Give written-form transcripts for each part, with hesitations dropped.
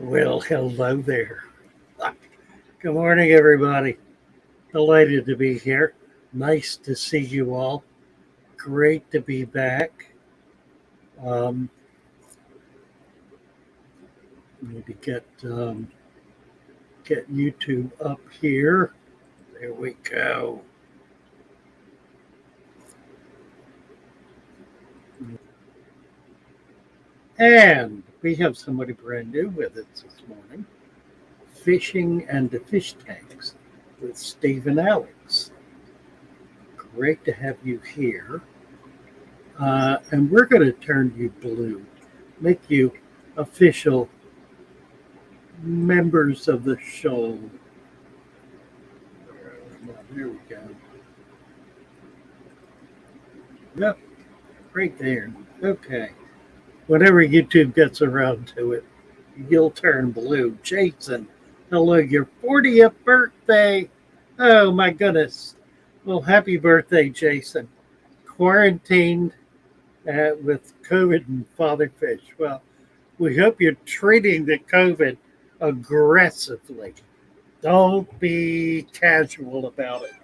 Well, hello there. Good morning, everybody. Delighted to be here. Nice to see you all. Great to be back. Um, Maybe get YouTube up here. There we go. And we have somebody brand new with us this morning. Fishing and the Fish Tanks with Steve and Alex. Great to have you here. And we're going to turn you blue, make you official members of the show. There we go. Yep, right there. Okay. Whenever YouTube gets around to it, you'll turn blue. Jason, hello, your 40th birthday. Oh, my goodness. Well, happy birthday, Jason. Quarantined with COVID and Father Fish. Well, we hope you're treating the COVID aggressively. Don't be casual about it.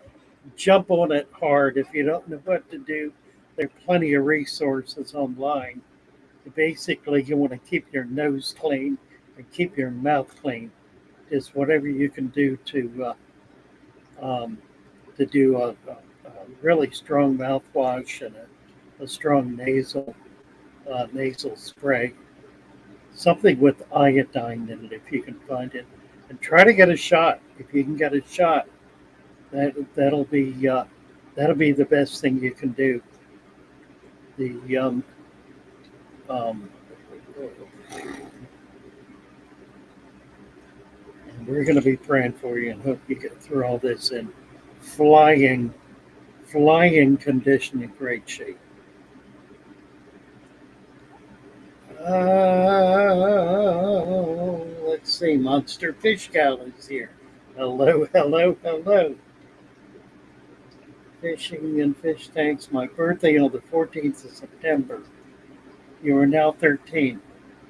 Jump on it hard. If you don't know what to do, there are plenty of resources online. Basically, you want to keep your nose clean and keep your mouth clean. Just whatever you can do to do a really strong mouthwash and a strong nasal spray. Something with iodine in it, if you can find it, and try to get a shot. If you can get a shot, that'll be the best thing you can do. The um, and we're going to be praying for you and hope you get through all this in flying, flying condition in great shape. Let's see, Monster Fish Gal is here. Hello, hello, hello. Fishing and fish tanks. My birthday on the 14th of September. You are now 13.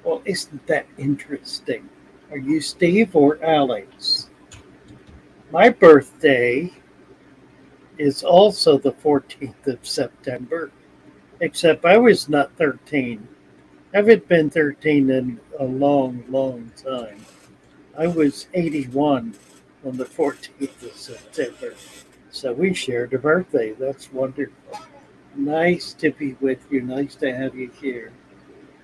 Well, isn't that interesting? Are you Steve or Alex? My birthday is also the 14th of September, except I was not 13. I haven't been 13 in a long, long time. I was 81 on the 14th of September. So we shared a birthday. That's wonderful. Nice to be with you. Nice to have you here.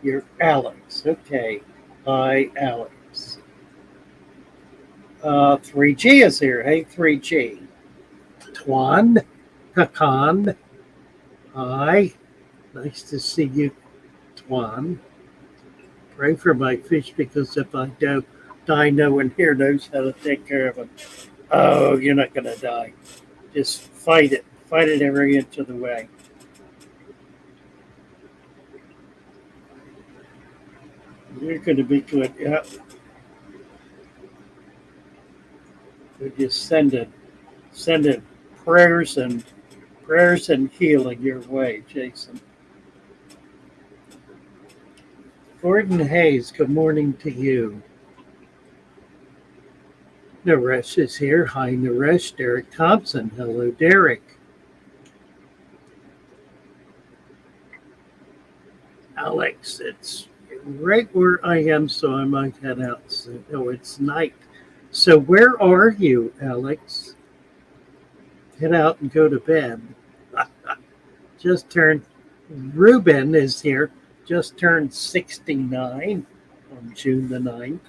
You're Alex. Okay. Hi, Alex. 3G is here. Hey, 3G. Twan, Hakan. Hi. Nice to see you, Twan. Pray for my fish because if I don't die, no one here knows how to take care of them. Oh, you're not going to die. Just fight it. Fight it every inch of the way. You're going to be good. Yeah. We just send it prayers and healing your way, Jason. Gordon Hayes, good morning to you. Naresh is here. Hi, Naresh. Derek Thompson. Hello, Derek. Alex, it's right where I am, so I might head out soon. Oh, it's night. So where are you, Alex? Head out and go to bed. Just turned, Ruben is here. Just turned 69 on June the 9th.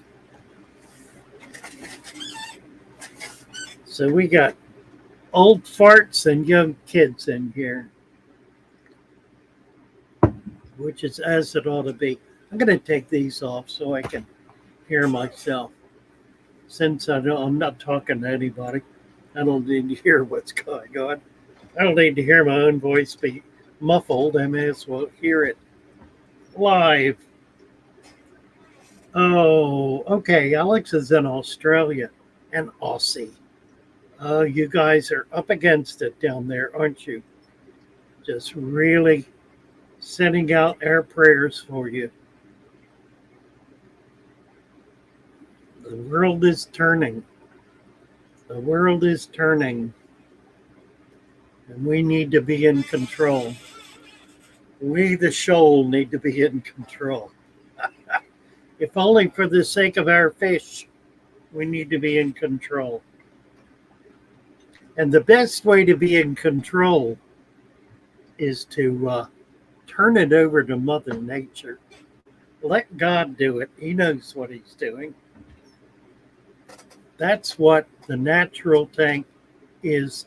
So we got old farts and young kids in here, which is as it ought to be. I'm going to take these off so I can hear myself. Since I'm not talking to anybody, I don't need to hear what's going on. I don't need to hear my own voice be muffled. I may as well hear it live. Oh, okay. Alex is in Australia and Aussie. You guys are up against it down there, aren't you? Just really sending out our prayers for you. The world is turning. The world is turning. And we need to be in control. We, the shoal, need to be in control. If only for the sake of our fish, we need to be in control. And the best way to be in control is to turn it over to Mother Nature. Let God do it. He knows what he's doing. That's what the natural tank is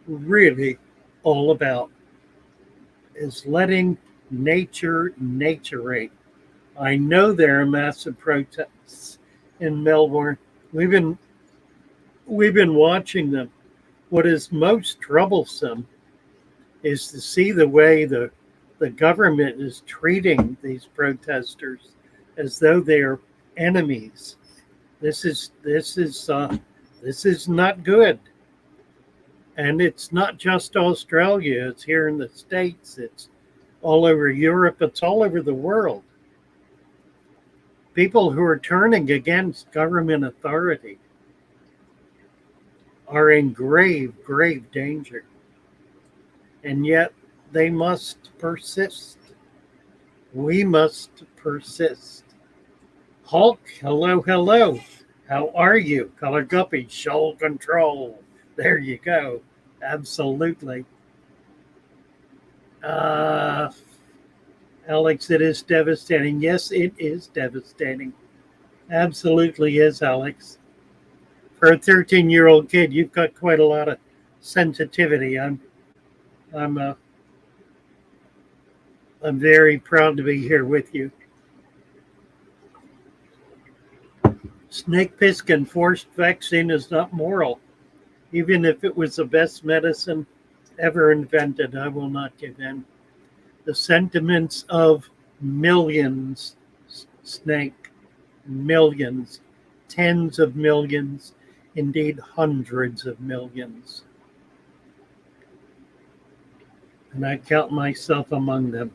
really all about, is letting nature naturate. I know there are massive protests in Melbourne. We've been watching them. What is most troublesome is to see the way the government is treating these protesters as though they are enemies. This is not good. And it's not just Australia. It's here in the States. It's all over Europe. It's all over the world. People who are turning against government authority are in grave, grave danger. And yet they must persist. We must persist. Hulk, hello, hello. How are you? Color Guppy, shoal control. There you go. Absolutely. Alex, it is devastating. Yes, it is devastating. Absolutely is, Alex. For a 13-year-old kid, you've got quite a lot of sensitivity. I'm very proud to be here with you. Snake piston forced vaccine is not moral. Even if it was the best medicine ever invented, I will not give in. The sentiments of millions, Snake, millions, tens of millions, indeed hundreds of millions. And I count myself among them.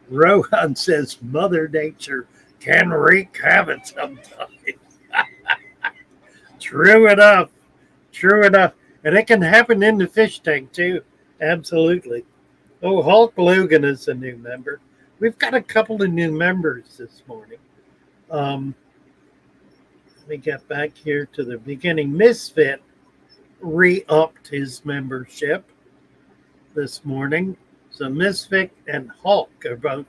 Rohan says Mother Nature can wreak havoc sometimes. True enough. True enough. And it can happen in the fish tank too. Absolutely. Oh, Hulk Logan is a new member. We've got a couple of new members this morning. Let me get back here to the beginning. Misfit re-upped his membership this morning. So Misfit and Hulk are both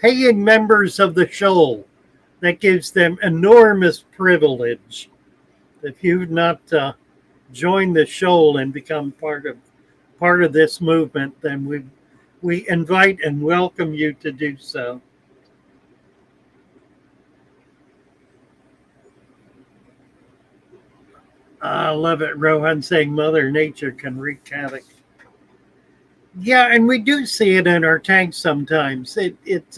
paying members of the shoal. That gives them enormous privilege. If you've not joined the shoal and become part of this movement, then we invite and welcome you to do so. I love it, Rohan saying Mother Nature can wreak havoc. Yeah, and we do see it in our tanks sometimes. It's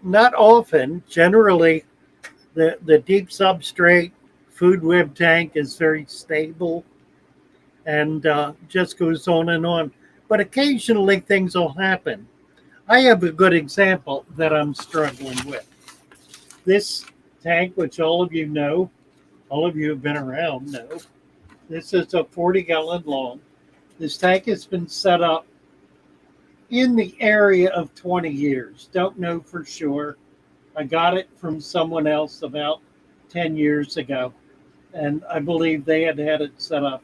not often. Generally, the deep substrate food web tank is very stable and just goes on and on. But occasionally things will happen. I have a good example that I'm struggling with. This tank, which all of you know, all of you who have been around know, this is a 40-gallon long. This tank has been set up in the area of 20 years. Don't know for sure. I got it from someone else about 10 years ago. And I believe they had it set up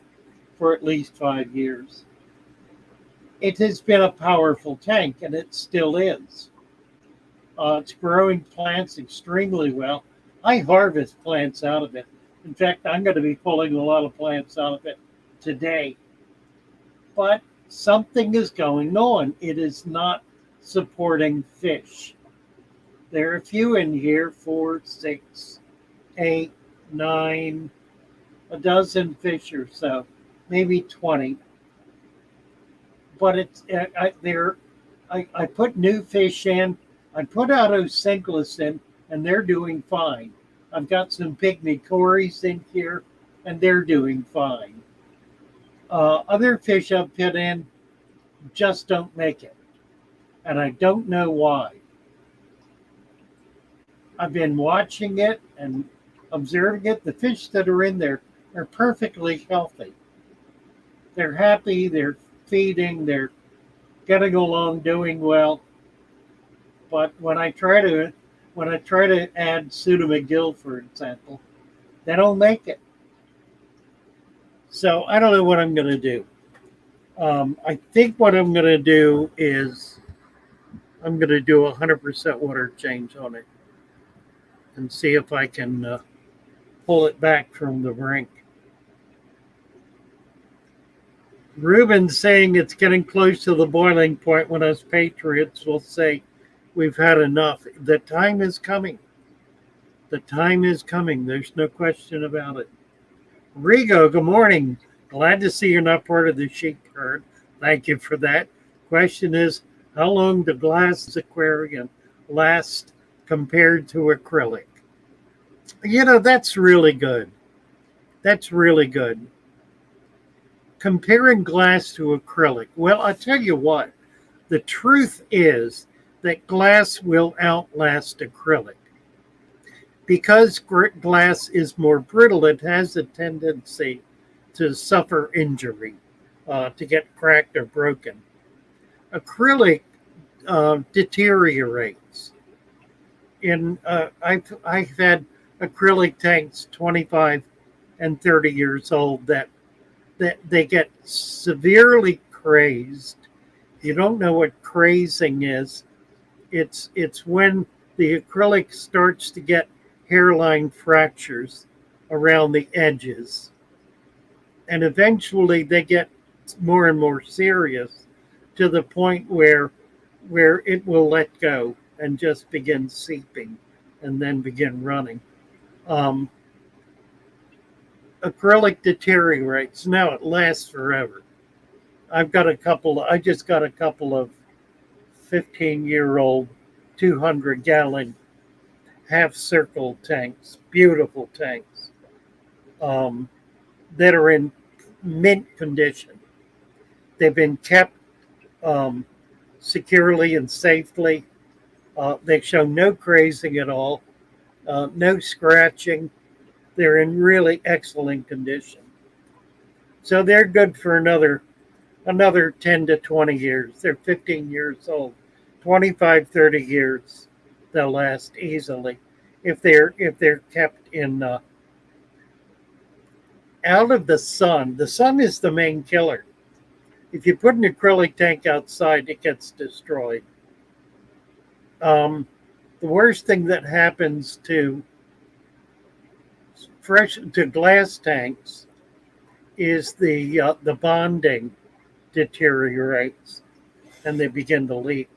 for at least 5 years. It has been a powerful tank, and it still is. It's growing plants extremely well. I harvest plants out of it. In fact, I'm going to be pulling a lot of plants out of it today. But something is going on. It is not supporting fish. There are a few in here, 4, 6, 8, 9, a dozen fish or so, maybe 20. But I put new fish in. I put autosynclus in, and they're doing fine. I've got some pygmy cories in here, and they're doing fine. Other fish I've put in just don't make it, and I don't know why. I've been watching it and observing it. The fish that are in there are perfectly healthy. They're happy, they're feeding, they're getting along, doing well. But when I try to add Pseudomcgill, for example, they don't make it. So I don't know what I'm going to do. I think what I'm going to do is I'm going to do a 100% water change on it and see if I can pull it back from the brink. Ruben's saying it's getting close to the boiling point when us patriots will say we've had enough. The time is coming. The time is coming. There's no question about it. Rigo, good morning. Glad to see you're not part of the sheep herd. Thank you for that. Question is, how long do glass aquarium last compared to acrylic? You know, that's really good. That's really good. Comparing glass to acrylic. Well, I'll tell you what, the truth is that glass will outlast acrylic. Because glass is more brittle, it has a tendency to suffer injury, to get cracked or broken. Acrylic deteriorates. I've had acrylic tanks 25 and 30 years old that they get severely crazed. You don't know what crazing is. It's when the acrylic starts to get hairline fractures around the edges. And eventually they get more and more serious to the point where it will let go and just begin seeping and then begin running. Acrylic deteriorates. Now it lasts forever. I just got a couple of 15-year-old 200-gallon half circle tanks, beautiful tanks, that are in mint condition. They've been kept securely and safely. They show no crazing at all, no scratching. They're in really excellent condition. So they're good for another 10 to 20 years. They're 15 years old. 25, 30 years they'll last easily if they're kept in out of the sun. The sun is the main killer. If you put an acrylic tank outside, it gets destroyed. The worst thing that happens to glass tanks is the bonding deteriorates and they begin to leak.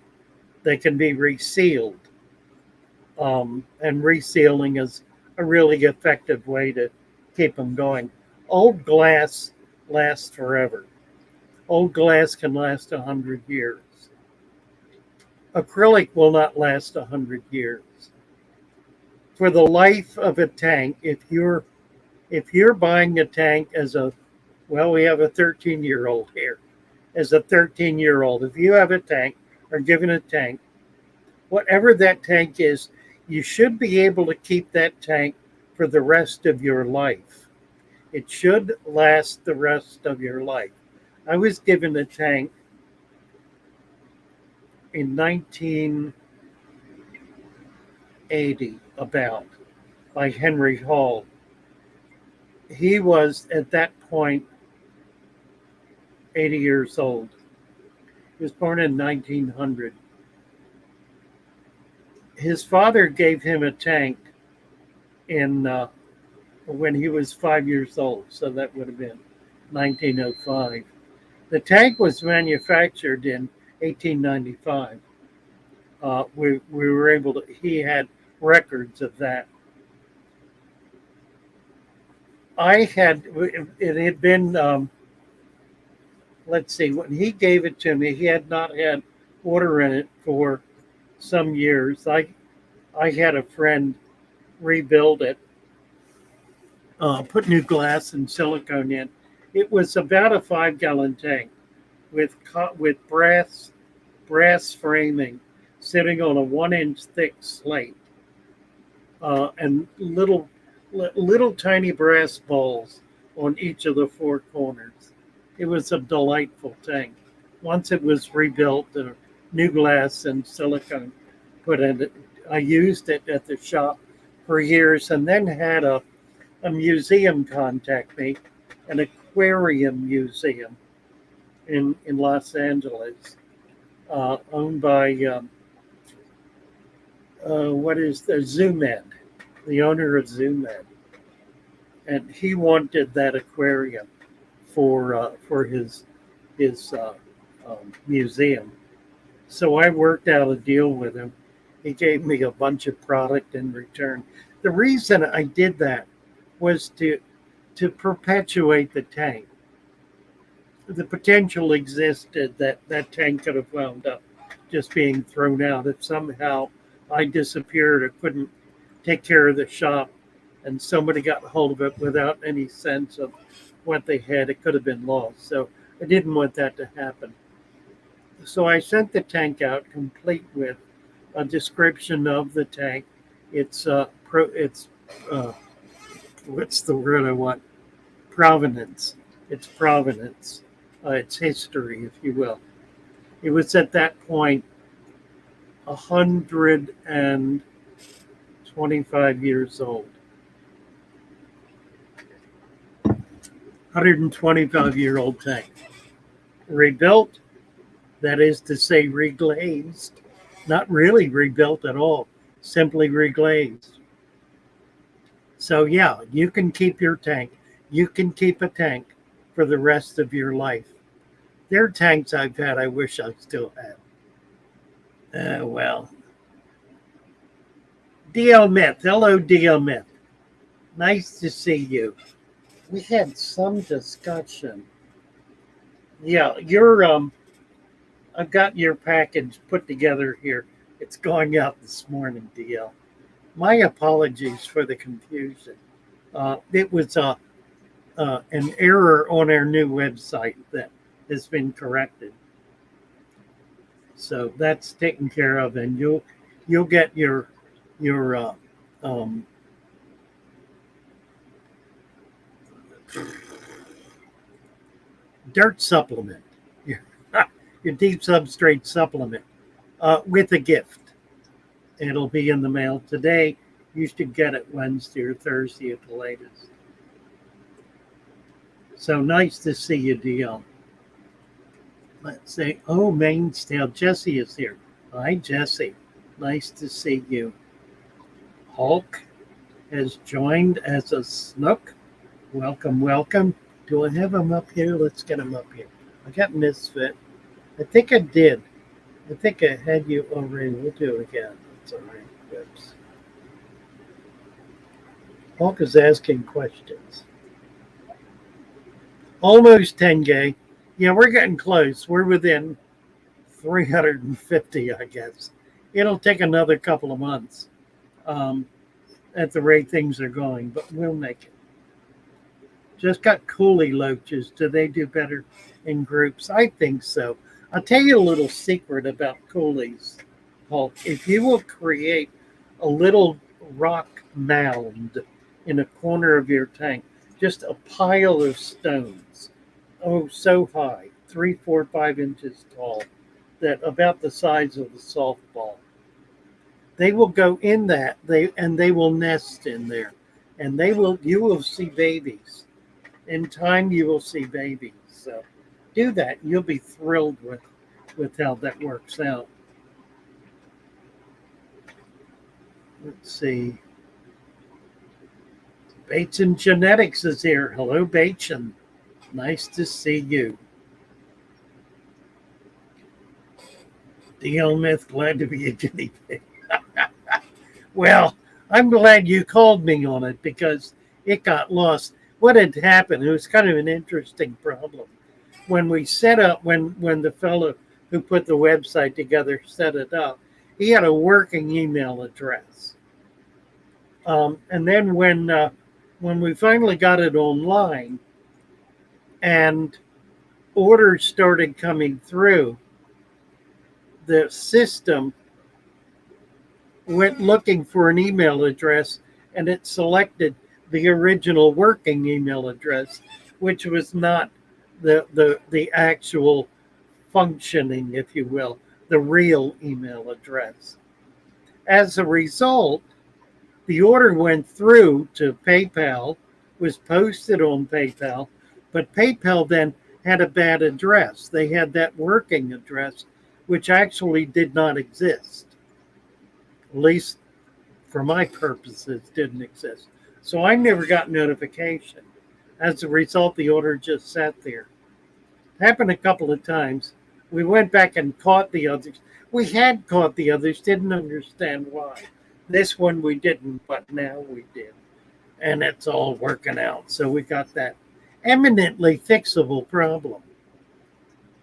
They can be resealed, and resealing is a really effective way to keep them going. Old glass lasts forever. Old glass can last 100 years. Acrylic will not last 100 years. For the life of a tank, if you're buying a tank we have a 13-year-old here. As a 13-year-old, if you have a tank or given a tank, whatever that tank is, you should be able to keep that tank for the rest of your life. It should last the rest of your life. I was given a tank in 1980 about by Henry Hall. He was at that point 80 years old. He was born in 1900. His father gave him a tank in when he was 5 years old, so that would have been 1905. The tank was manufactured in 1895. We were able to. He had records of that. It had been. Let's see. When he gave it to me, he had not had water in it for some years. I had a friend rebuild it, put new glass and silicone in. It was about a 5-gallon tank with brass framing sitting on a 1-inch thick slate. and little tiny brass balls on each of the four corners. It was a delightful tank. Once it was rebuilt, new glass and silicone put in it. I used it at the shop for years, and then had a museum contact me, an aquarium museum in Los Angeles, owned by what is the ZooMed, the owner of ZooMed, and he wanted that aquarium for his museum. So I worked out a deal with him. He gave me a bunch of product in return. The reason I did that was to perpetuate the tank. The potential existed that that tank could have wound up just being thrown out if somehow I disappeared or couldn't take care of the shop and somebody got hold of it without any sense of what they had. It could have been lost. So I didn't want that to happen. So I sent the tank out complete with a description of the tank. It's what's the word I want? Provenance. Its provenance. Its history, if you will. It was at that point 125 years old. 125-year-old tank. Rebuilt, that is to say, reglazed. Not really rebuilt at all, simply reglazed. So, yeah, you can keep your tank. You can keep a tank for the rest of your life. There are tanks I've had I wish I still had. Well, DL Myth. Hello, DL Myth. Nice to see you. We had some discussion. Yeah, I've got your package put together here. It's going out this morning, DL. My apologies for the confusion. It was an error on our new website that has been corrected. So that's taken care of, and you'll get your dirt supplement, your, your deep substrate supplement with a gift. It'll be in the mail today. You should get it Wednesday or Thursday at the latest. So nice to see you, DL. Let's say, oh, Mainstale, Jesse is here. Hi, Jesse. Nice to see you. Hulk has joined as a snook. Welcome, welcome. Do I have him up here? Let's get him up here. I got Misfit. I think I did. I think I had you already. We'll do it again. That's all right. Oops. Hulk is asking questions. Almost 10K. Yeah, we're getting close. We're within 350, I guess. It'll take another couple of months at the rate things are going, but we'll make it. Just got coolie loaches. Do they do better in groups? I think so. I'll tell you a little secret about coolies, Hulk. If you will create a little rock mound in a corner of your tank, just a pile of stones, oh, so high, 3, 4, 5 inches tall, that about the size of a softball. They will go in that, they will nest in there, and you will see babies. In time, you will see babies. So do that. You'll be thrilled with how that works out. Let's see. Bates and Genetics is here. Hello, Bates. Nice to see you. DL Myth, glad to be a guinea pig. Well, I'm glad you called me on it because it got lost. What had happened, it was kind of an interesting problem. When we set up, when the fellow who put the website together set it up, he had a working email address. And then when we finally got it online and orders started coming through, the system went looking for an email address, and it selected the original working email address, which was not the actual functioning, if you will, the real email address. As a result, the order went through to PayPal, was posted on PayPal, but PayPal then had a bad address. They had that working address, which actually did not exist. At least for my purposes, didn't exist. So I never got notification. As a result, the order just sat there. Happened a couple of times. We went back and caught the others. We had caught the others, didn't understand why. This one we didn't, but now we did. And it's all working out. So we got that eminently fixable problem.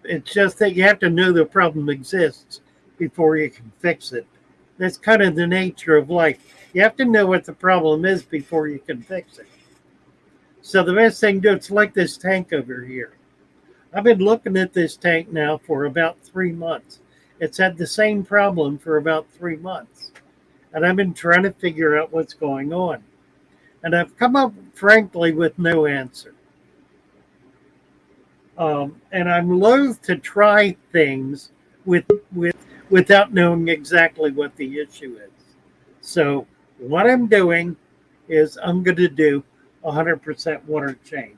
It's just that you have to know the problem exists before you can fix it. That's kind of the nature of life. You have to know what the problem is before you can fix it. So the best thing to do, it's like this tank over here. I've been looking at this tank now for about 3 months. It's had the same problem for about 3 months. And I've been trying to figure out what's going on. And I've come up, frankly, with no answer. And I'm loath to try things without knowing exactly what the issue is. So what I'm doing is I'm going to do 100% water change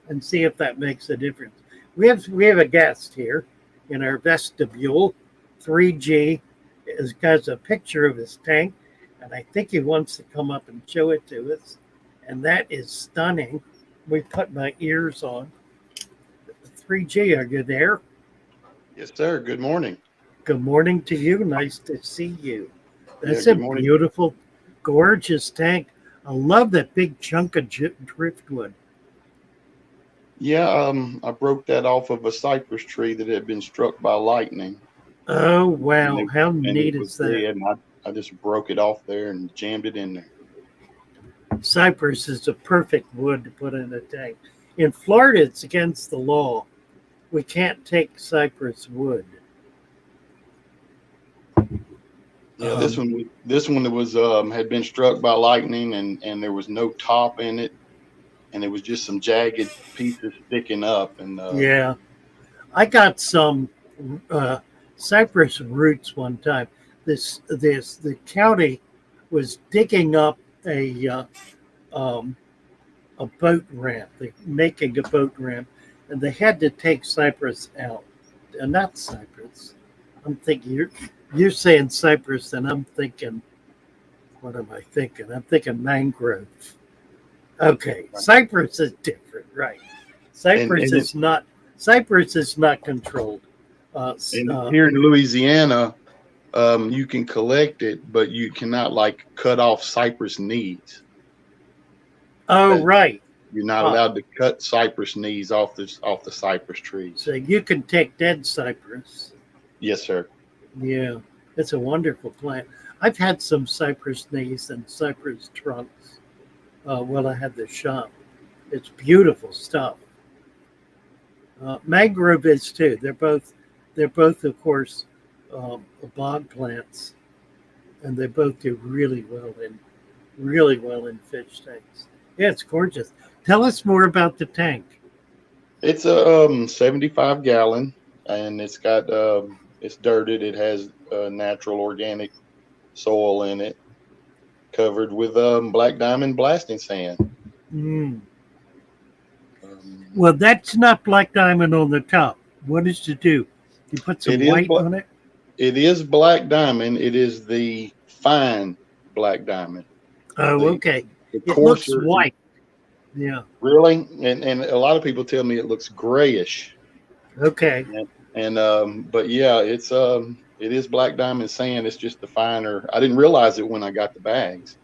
and see if that makes a difference. We have a guest here in our vestibule. 3G has a picture of his tank, and I think he wants to come up and show it to us. And that is stunning. We put my ears on. 3G, are you there? Yes, sir. Good morning. Good morning to you. Nice to see you. That's Yeah, a beautiful, gorgeous tank. I love that big chunk of driftwood. Yeah, I broke that off of a cypress tree that had been struck by lightning. Oh, wow. And How and neat it is was that? dead, and I just broke it off there and jammed it in there. Cypress is a perfect wood to put in a tank. In Florida, it's against the law. We can't take cypress wood. Yeah, this one was had been struck by lightning, and there was no top in it, and it was just some jagged pieces sticking up. And Yeah. I got some cypress roots one time. The county was digging up um, a boat ramp, making a boat ramp, and they had to take cypress out. Not cypress. I'm thinking you're saying cypress, and I'm thinking, what am I thinking? I'm thinking mangrove. Okay, cypress is different, right? Cypress and is not controlled. here in Louisiana, you can collect it, but you cannot like cut off cypress knees. Oh, That right. You're not allowed to cut cypress knees off the cypress trees. So you can take dead cypress. Yes, sir. Yeah, it's a wonderful plant. I've had some cypress knees and cypress trunks while I had the shop. It's beautiful stuff. Mangrove is too. They're both, of course, bog plants, and they both do really well in fish tanks. Yeah, it's gorgeous. Tell us more about the tank. It's a 75 gallon, and it's got it's dirted. It has natural organic soil in it, covered with black diamond blasting sand. Mm. Um, Well, that's not black diamond on the top. What does it do? You put some white on it? it is black diamond. It is the fine black diamond. Oh, The okay. the It looks coarser, white. Yeah. really, and a lot of people tell me it looks grayish. Okay. But yeah, it is black diamond sand. It's just the finer. I didn't realize it when I got the bags.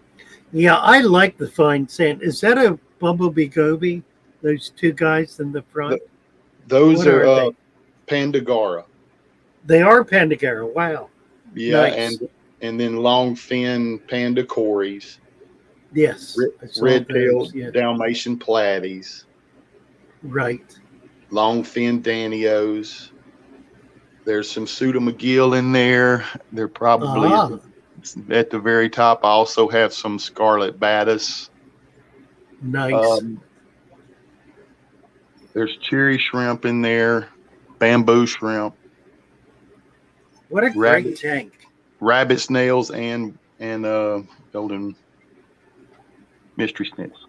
Yeah, I like the fine sand. Is that a bumblebee goby? Those two guys in the front? Those What are are they? Pandagara. They are Pandagara. Wow. Yeah, Nice. and then long fin panda cories, Yes. I saw red those. tailed Yeah. Dalmatian platies, Right. long fin danios. There's some Pseudo McGill in there. They're probably Ah. at the very top, I also have some scarlet batis. Nice. There's cherry shrimp in there, bamboo shrimp, What a great tank. rabbit snails, and golden mystery snails.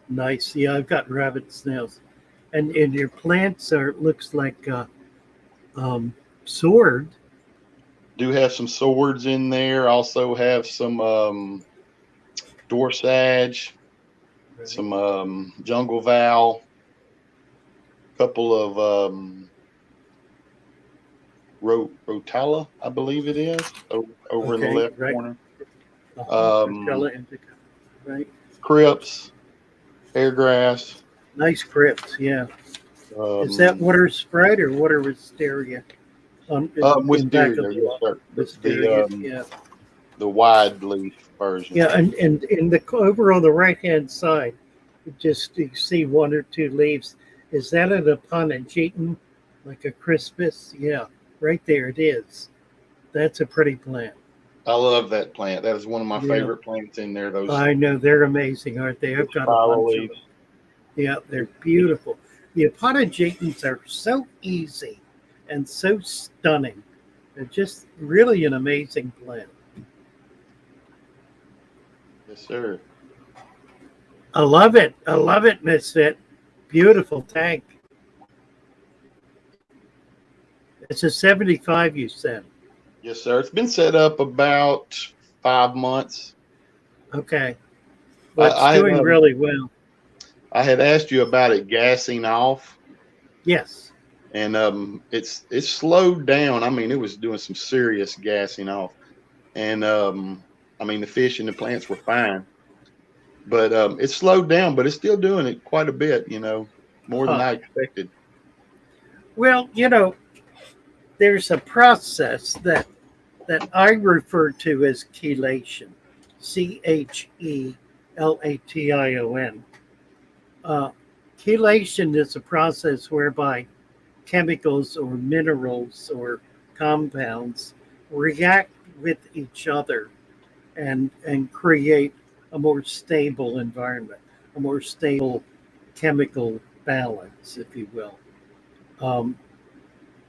Nice. Yeah, I've got rabbit snails. And your plants are, looks like sword. Do have some swords in there. Also have some dorsage, Right. some jungle val, couple of rotala, I believe it is, over in the left corner. Rotella indica. Right. Crips, hairgrass. Nice crypts, yeah. Is that water sprite or water wisteria? Wisteria, yes, sir. Wisteria, yeah. The wide leaf version. Yeah, and in the over on the right hand side, you see one or two leaves. Is that an Aponogeton, like a crispus? Yeah, right there it is. That's a pretty plant. I love that plant. That is one of my favorite plants in there. Those I know, they're amazing, aren't they? I've got a bunch of them. Yeah, they're beautiful. The Aponogetons are so easy and so stunning. They're just really an amazing plant. Yes, sir. I love it. I love it, Misfit. Beautiful tank. It's a 75, you said. Yes, sir. It's been set up about 5 months. Okay. Well, it's doing really well. I had asked you about it gassing off. Yes. And it's slowed down. I mean, it was doing some serious gassing off. And I mean, the fish and the plants were fine. But it's slowed down, but it's still doing it quite a bit, more than I expected. Well, there's a process that I refer to as chelation, CHELATION. Chelation is a process whereby chemicals or minerals or compounds react with each other and create a more stable environment, a more stable chemical balance, if you will.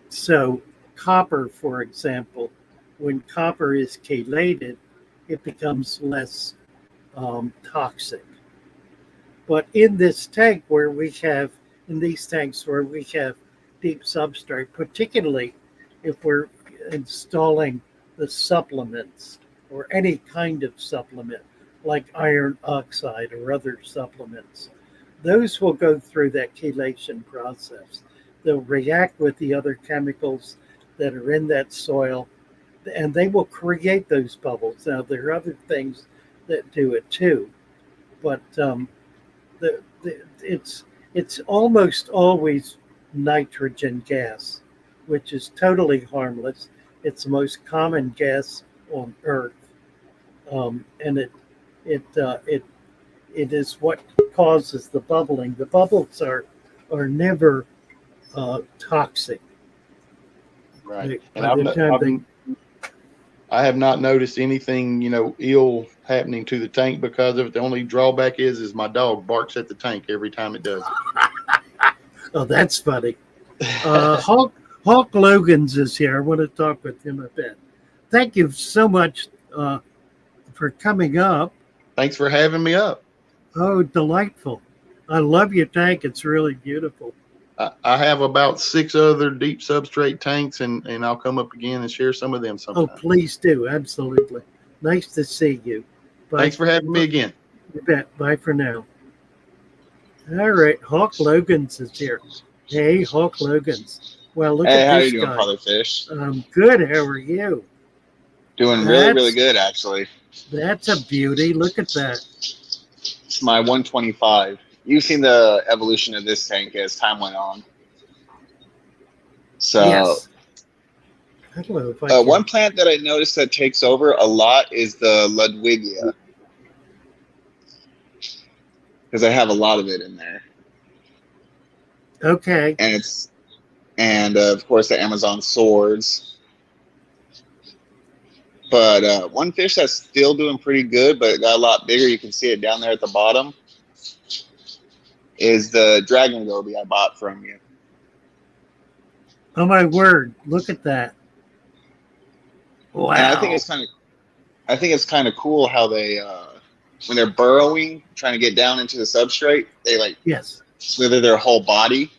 So copper, for example, when copper is chelated, it becomes less toxic. But in this tank where we have, in these tanks where we have deep substrate, particularly if we're installing the supplements or any kind of supplement like iron oxide or other supplements, those will go through that chelation process. They'll react with the other chemicals that are in that soil, and they will create those bubbles. Now, there are other things that do it too, but it's almost always nitrogen gas, which is totally harmless. It's the most common gas on Earth, and it is what causes the bubbling. The bubbles are never toxic. Right. And I have not noticed anything, ill happening to the tank because of it. The only drawback is my dog barks at the tank every time it does it. Oh, that's funny. Hulk Logans is here. I want to talk with him a bit. Thank you so much for coming up. Thanks for having me up. Oh, delightful. I love your tank. It's really beautiful. I have about 6 other deep substrate tanks, and I'll come up again and share some of them sometime. Oh, please do. Absolutely. Nice to see you. Bye. Thanks for having me again. You bet. Bye for now. All right. Hawk Logans is here. Hey, Hawk Logans. Well, look at this guy. How you doing, Father Fish? Good. How are you? Doing really good, actually. That's a beauty. Look at that. It's my 125. You've seen the evolution of this tank as time went on. So, yes. I don't know if I one plant that I noticed that takes over a lot is the Ludwigia, because I have a lot of it in there. Okay. And of course the Amazon swords. But one fish that's still doing pretty good, but it got a lot bigger, you can see it down there at the bottom, is the dragon goby I bought from you. Oh my word! Look at that! Wow. And I think it's kind of cool how they when they're burrowing, trying to get down into the substrate, they like yes. slither their whole body.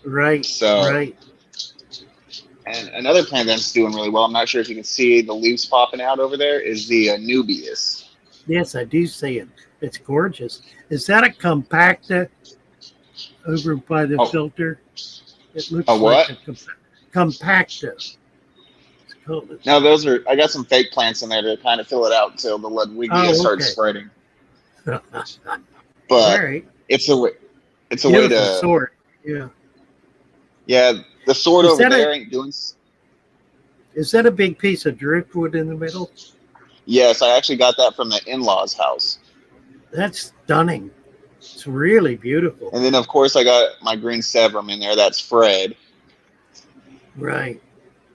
Right. So right. And another plant that's doing really well, I'm not sure if you can see the leaves popping out over there, is the Nubius. Yes, I do see it. It's gorgeous. Is that a compacta over by the filter? It looks a what? like a compacta. It's called. No, those are. I got some fake plants in there to kind of fill it out until the Ludwigia starts spreading. But right. it's a way. It's a beautiful way to sort. Yeah. Yeah, the sword over there ain't doing. Is that a big piece of driftwood in the middle? Yes, I actually got that from the in-laws' house. That's stunning. It's really beautiful. And then, of course, I got my green Severum in there. That's Fred. Right.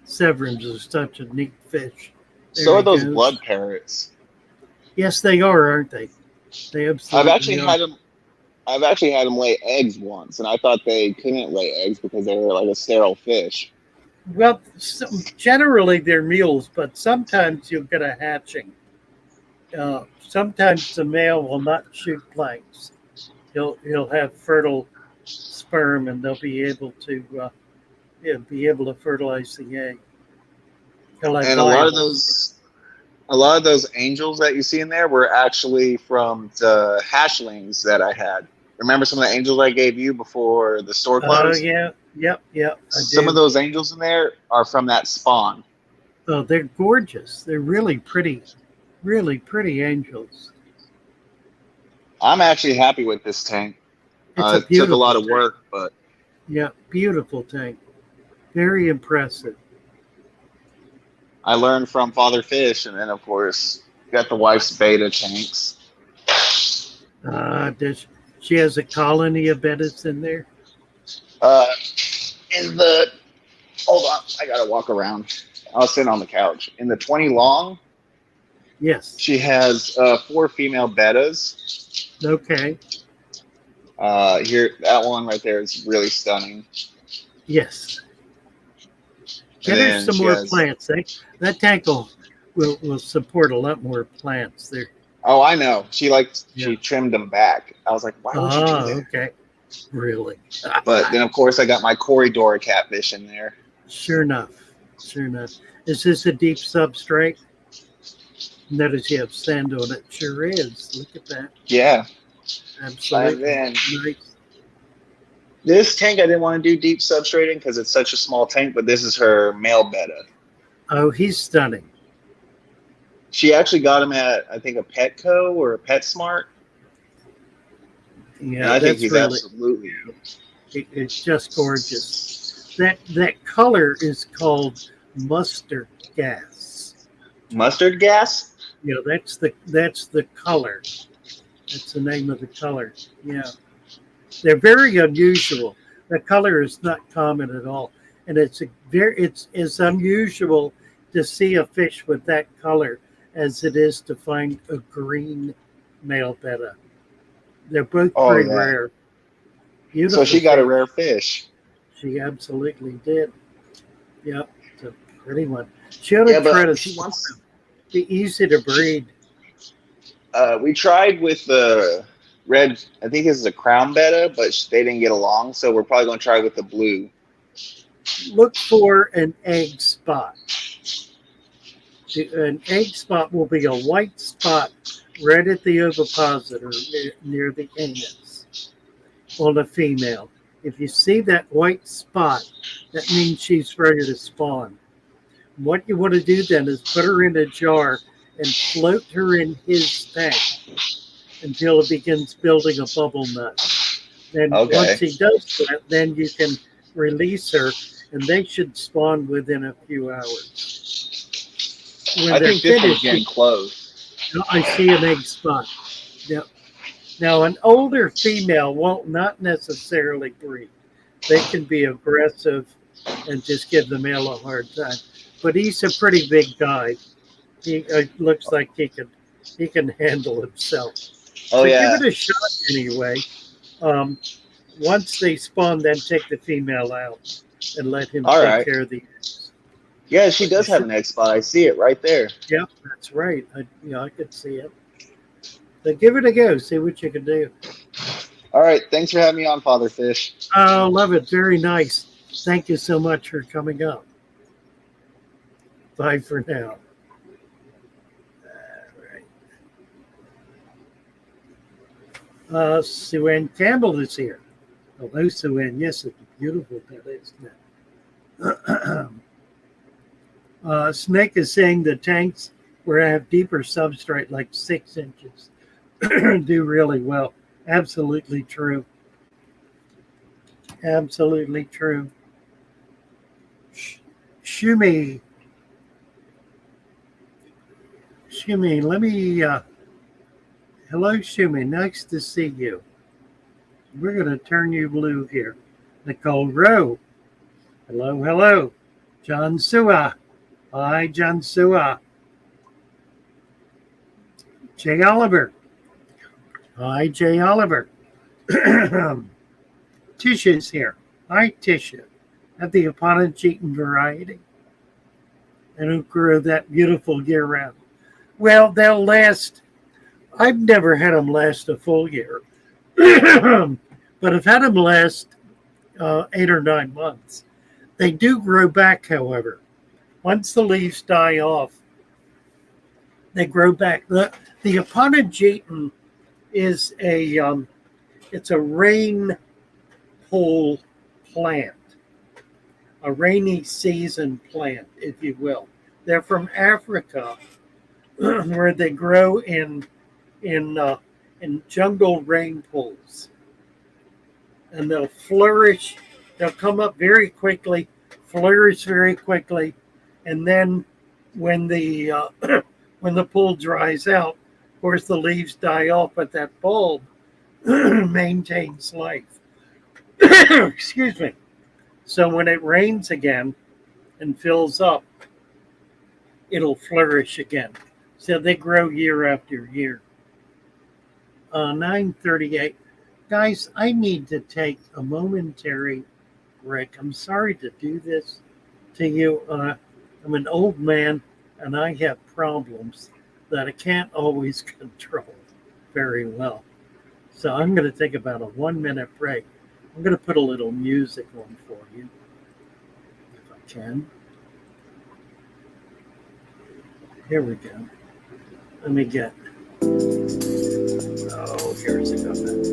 Severums are such a neat fish. So are those blood parrots. Yes, they are, aren't they? They absolutely I've actually had them lay eggs once, and I thought they couldn't lay eggs because they were like a sterile fish. Well, generally they're mules, but sometimes you'll get a hatching. Sometimes the male will not shoot planks. He'll have fertile sperm, and they'll be able to fertilize the egg. And a lot of those angels that you see in there were actually from the hatchlings that I had. Remember some of the angels I gave you before the store closed? Oh, yeah. Yep. Some of those angels in there are from that spawn. Oh, they're gorgeous. They're really pretty angels. I'm actually happy with this tank. It took a lot of work, but... Yeah, beautiful tank. Very impressive. I learned from Father Fish, and then, of course, got the wife's beta tanks. She has a colony of bettas in there? Hold on, I gotta walk around. I'll sit on the couch. In the 20 long, yes, she has 4 female bettas. Okay. Here, that one right there is really stunning. Yes. Get her some more plants. That tank will support a lot more plants there. Oh, I know. She trimmed them back. I was like, why would you do that? Okay. Really? But then, of course, I got my Corridor catfish in there. Sure enough. Is this a deep substrate? Notice you have sand on it. Sure is. Look at that. Yeah. Absolutely. And then this tank, I didn't want to do deep substrating because it's such a small tank, but this is her male betta. Oh, he's stunning. She actually got him at, I think, a Petco or a PetSmart. Yeah, and I think he's absolutely. It's just gorgeous. That color is called mustard gas. Mustard gas? Yeah, that's the color. That's the name of the color. Yeah, they're very unusual. The color is not common at all, and it's unusual to see a fish with that color as it is to find a green male betta. They're both pretty rare. Beautiful. So she got a rare fish. She absolutely did. Yep, it's a pretty one. She ought to try to be easy to breed. We tried with the red, I think this is a crown betta, but they didn't get along, so we're probably going to try with the blue. Look for an egg spot. An egg spot will be a white spot right at the ovipositor near the anus on a female. If you see that white spot, that means she's ready to spawn. What you want to do then is put her in a jar and float her in his tank until it begins building a bubble nut. Then once he does that, then you can release her, and they should spawn within a few hours. When I think this one's getting close. I see an egg spot. Yep. Now, an older female won't not necessarily breed. They can be aggressive and just give the male a hard time. But he's a pretty big guy. He looks like he can handle himself. Oh So give yeah. it a shot anyway. Um, Once they spawn, then take the female out and let him All take right. care of the eggs. Yeah, she But you does have should. an egg spot. I see it right there. Yep, that's right. I could see it. So give it a go. See what you can do. All right. Thanks for having me on, Father Fish. Oh, love it. Very nice. Thank you so much for coming up. Bye for now. All right. Sue Ann Campbell is here. Hello, Sue Ann. Yes, it's beautiful. That isn't it? Snake is saying the tanks where I have deeper substrate, like 6 inches, do really well. Absolutely true. Absolutely true. Shumi, let me. Hello, Shumi. Nice to see you. We're going to turn you blue here. Nicole Rowe. Hello, hello. John Sua. Hi, John Sua. Jay Oliver. Hi, Jay Oliver. Tisha's here. Hi, Tisha. Have the opponent cheating variety and who grow that beautiful year round. Well, they'll last. I've never had them last a full year, but I've had them last 8 or 9 months. They do grow back, however. Once the leaves die off, they grow back. The Aponogeton is it's a rain pole plant, a rainy season plant, if you will. They're from Africa, where they grow in in jungle rain pools, and they'll flourish. They'll come up very quickly, flourish very quickly, and then when the when the pool dries out, of course the leaves die off, but that bulb maintains life. Excuse me. So when it rains again and fills up, it'll flourish again. So they grow year after year. 9:38. Guys, I need to take a momentary break. I'm sorry to do this to you. I'm an old man and I have problems that I can't always control very well. So I'm going to take about a 1 minute break. I'm going to put a little music on for you if I can. Here we go. Let me get. Oh, here's it coming.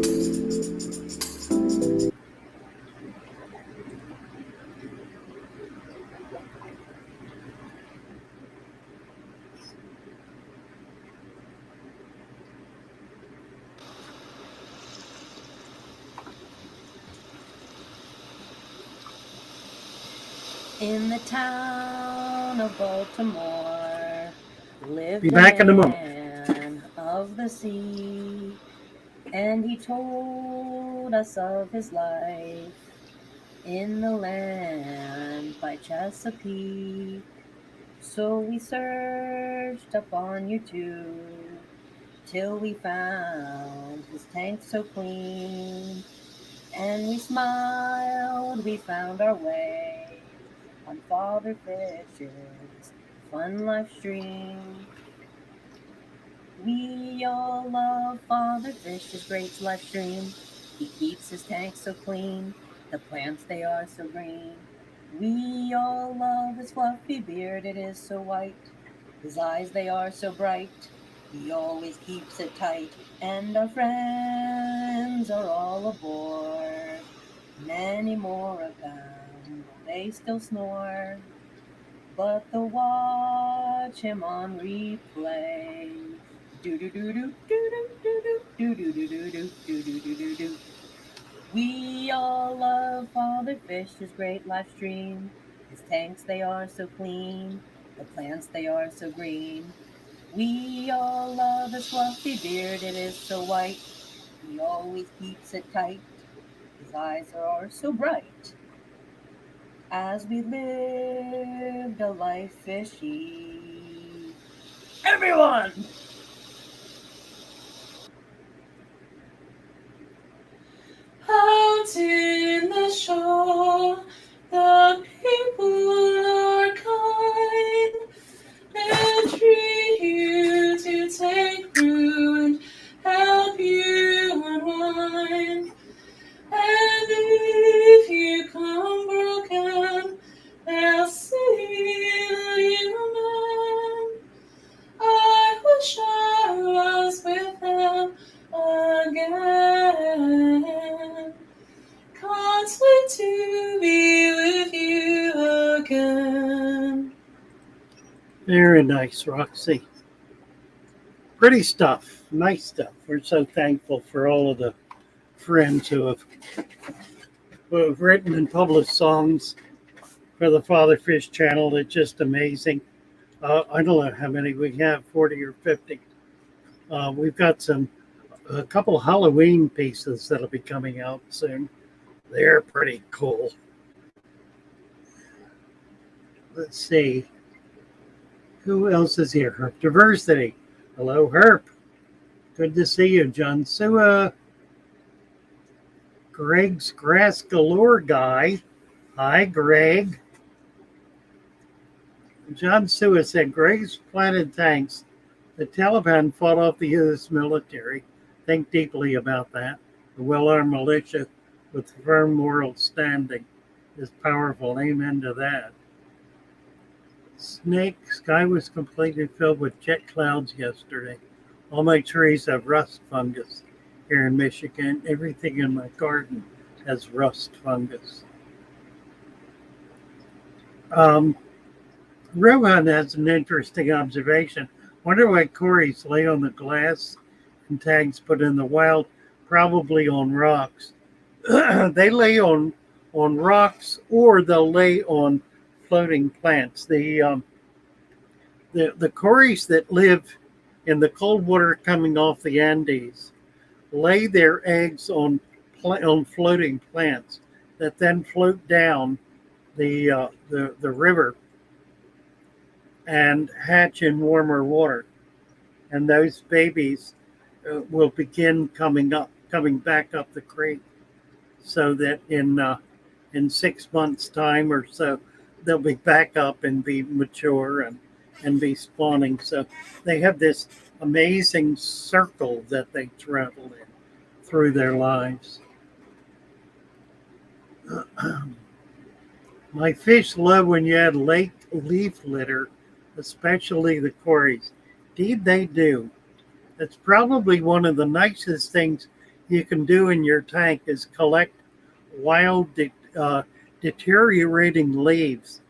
In the town of Baltimore lived Be back in a moment. man of the sea, and he told us of his life in the land by Chesapeake. So we searched up on YouTube till we found his tank so clean, and we smiled, we found our way on Father Fish's fun live stream. We all love Father Fish's great live stream. He keeps his tank so clean, the plants they are so green. We all love his fluffy beard, it is so white. His eyes they are so bright, he always keeps it tight. And our friends are all aboard, many more of them, they still snore. But they'll watch him on replay. Do do do do do do do do do do do do do do do do do. We all love Father Fish's great live stream. His tanks they are so clean, the plants they are so green. We all love his fluffy beard, it is so white. He always keeps it tight. His eyes are so bright. As we lived a life fishy, Everyone! Out in the shore, the people are kind. They treat you to take brew and help you unwind. And if you come broken, they'll see you, man. I wish I was with them again. Can't wait to be with you again. Very nice, Roxy. Pretty stuff. Nice stuff. We're so thankful for all of the friends who have written and published songs for the Father Fish channel. It's just amazing. I don't know how many we have, 40 or 50. We've got a couple Halloween pieces that'll be coming out soon. They're pretty cool. Let's see. Who else is here? Herp Diversity. Hello, Herp. Good to see you, John Sua. Greg's Grass Galore guy. Hi, Greg. John Sua said, Greg's planted tanks. The Taliban fought off the U.S. military. Think deeply about that. The well-armed militia with firm moral standing is powerful. Amen to that. Sky was completely filled with jet clouds yesterday. All my trees have rust fungus here in Michigan. Everything in my garden has rust fungus. Rohan has an interesting observation. Wonder why Corys lay on the glass and tags put in the wild, probably on rocks. They lay on rocks, or they'll lay on floating plants. The Corys that live in the cold water coming off the Andes lay their eggs on floating plants that then float down the river and hatch in warmer water, and those babies will begin coming back up the creek, so that in 6 months' time or so they'll be back up and be mature and be spawning. So they have this amazing circle that they travel in through their lives. My fish love when you add leaf litter, especially the Corys. Indeed, they do. It's probably one of the nicest things you can do in your tank is collect wild, deteriorating leaves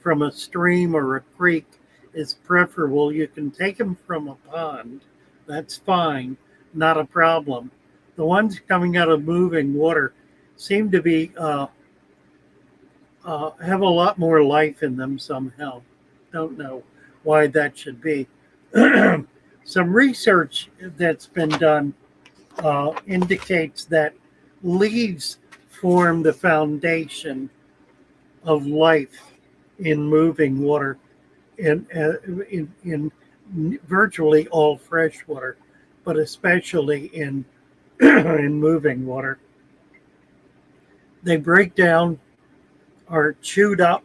from a stream or a creek is preferable. You can take them from a pond. That's fine. Not a problem. The ones coming out of moving water seem to be have a lot more life in them somehow. Don't know why that should be. Some research that's been done indicates that leaves form the foundation of life in moving water, in virtually all fresh water, but especially in in moving water. They break down, are chewed up,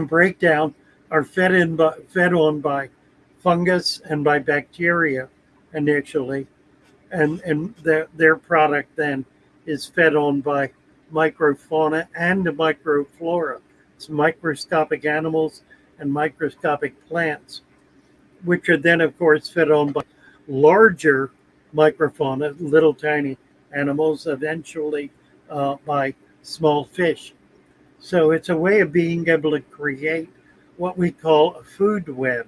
break down, are fed on by fungus and by bacteria initially, and their product then is fed on by microfauna and microflora. It's microscopic animals and microscopic plants, which are then, of course, fed on by larger microfauna, little tiny animals, eventually by small fish. So it's a way of being able to create what we call a food web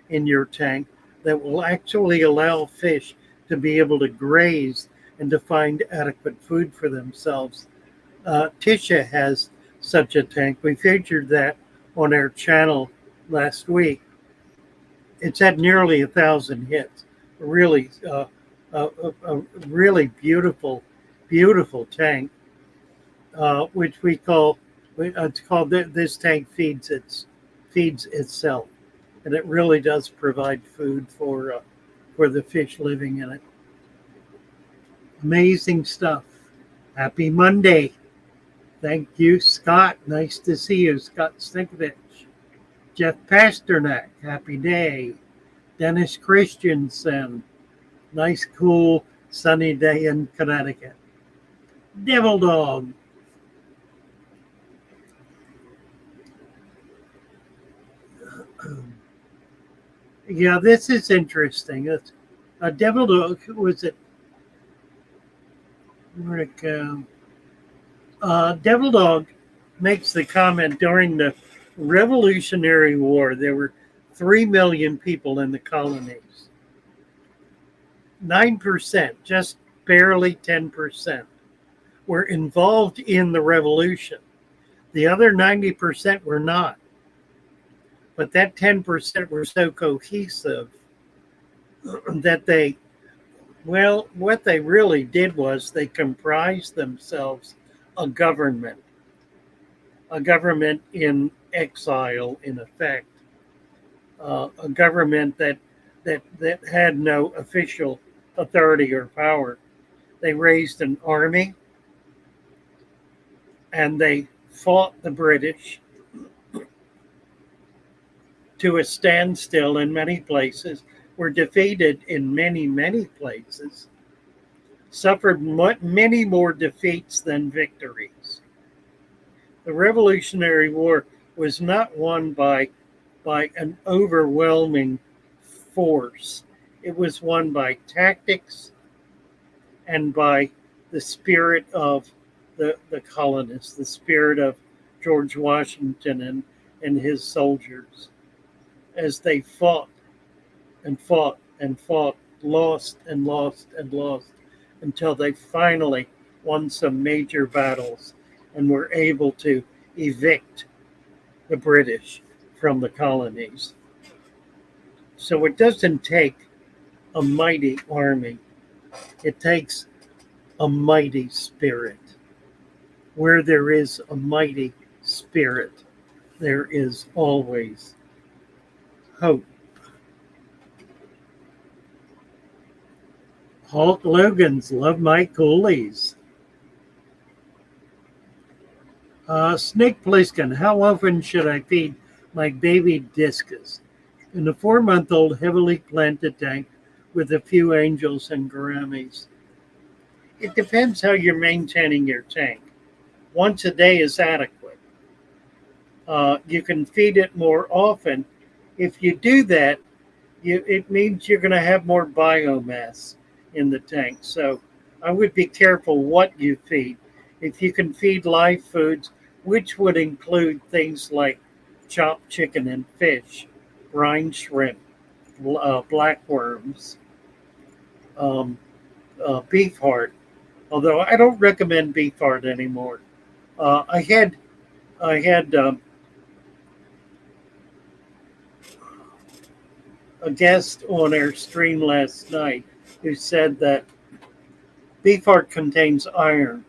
in your tank that will actually allow fish to be able to graze and to find adequate food for themselves. Tisha has such a tank. We featured that on our channel last week. It's had nearly 1,000 hits. Really, a really beautiful tank, which we call. It's called This Tank Feeds Itself. and it really does provide food for the fish living in it. Amazing stuff. Happy Monday. Thank you, Scott. Nice to see you, Scott Stinkovich. Jeff Pasternak, happy day. Dennis Christensen, nice, cool, sunny day in Connecticut. Devil Dog. Yeah, this is interesting. It's a Devil Dog. Was it? Where'd it go? Devil Dog makes the comment during the Revolutionary War, there were 3 million people in the colonies. 9%, just barely 10%, were involved in the revolution. The other 90% were not. But that 10% were so cohesive that what they really did was they comprised themselves a government in exile, in effect, a government that had no official authority or power. They raised an army, and they fought the British to a standstill in many places, were defeated in many places, suffered many more defeats than victories. The Revolutionary War was not won by an overwhelming force. It was won by tactics and by the spirit of the colonists, the spirit of George Washington and his soldiers, as they fought and fought and fought, lost and lost and lost, until they finally won some major battles and were able to evict the British from the colonies. So it doesn't take a mighty army. It takes a mighty spirit. Where there is a mighty spirit, there is always hope. Hulk Logan's love my coolies. Snake Plissken, how often should I feed my baby discus in a 4-month-old heavily planted tank with a few angels and gouramis? It depends how you're maintaining your tank. Once a day is adequate. You can feed it more often. If you do that, it means you're going to have more biomass in the tank. So I would be careful what you feed. If you can feed live foods, which would include things like chopped chicken and fish, brine shrimp, blackworms, beef heart. Although I don't recommend beef heart anymore. I had a guest on our stream last night who said that beef heart contains iron,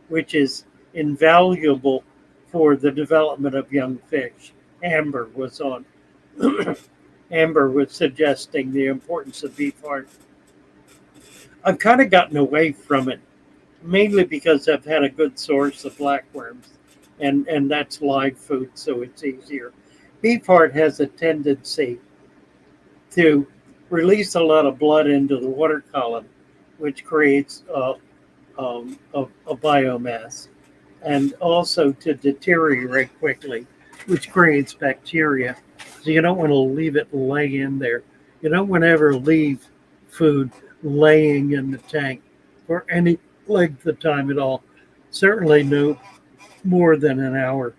which is invaluable for the development of young fish. Amber was on. Amber was suggesting the importance of beef heart. I've kind of gotten away from it, mainly because I've had a good source of blackworms, and that's live food, so it's easier. Beef heart has a tendency to release a lot of blood into the water column, which creates a biomass, and also to deteriorate quickly, which creates bacteria. So you don't want to leave it lay in there. You don't want to ever leave food laying in the tank for any length of time at all. Certainly no more than an hour.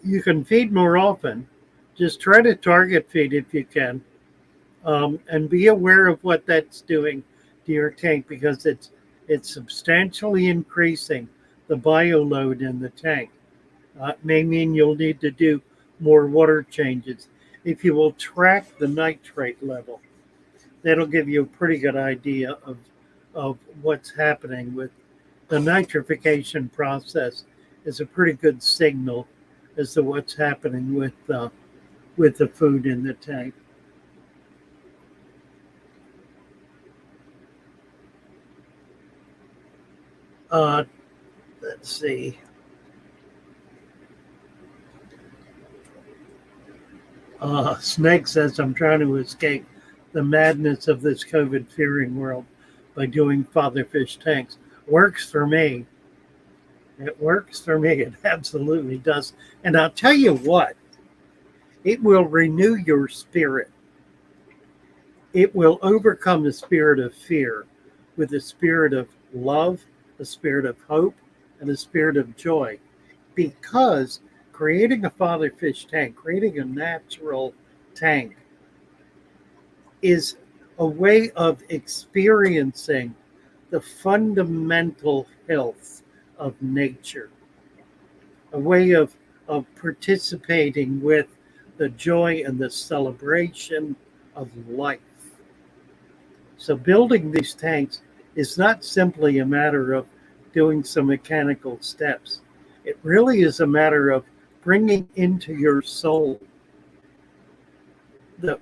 You can feed more often. Just try to target feed if you can, and be aware of what that's doing to your tank, because it's substantially increasing the bio load in the tank. It may mean you'll need to do more water changes. If you will track the nitrate level, that'll give you a pretty good idea of what's happening with the nitrification process is a pretty good signal as to what's happening with the food in the tank. Let's see. Snake says, I'm trying to escape the madness of this COVID fearing world by doing father fish tanks. Works for me. It works for me. It absolutely does. And I'll tell you what, it will renew your spirit. It will overcome the spirit of fear with a spirit of love, a spirit of hope, and a spirit of joy. Because creating a father fish tank, creating a natural tank, is a way of experiencing the fundamental health of nature, a way of participating with the joy and the celebration of life. So building these tanks is not simply a matter of doing some mechanical steps. It really is a matter of bringing into your soul the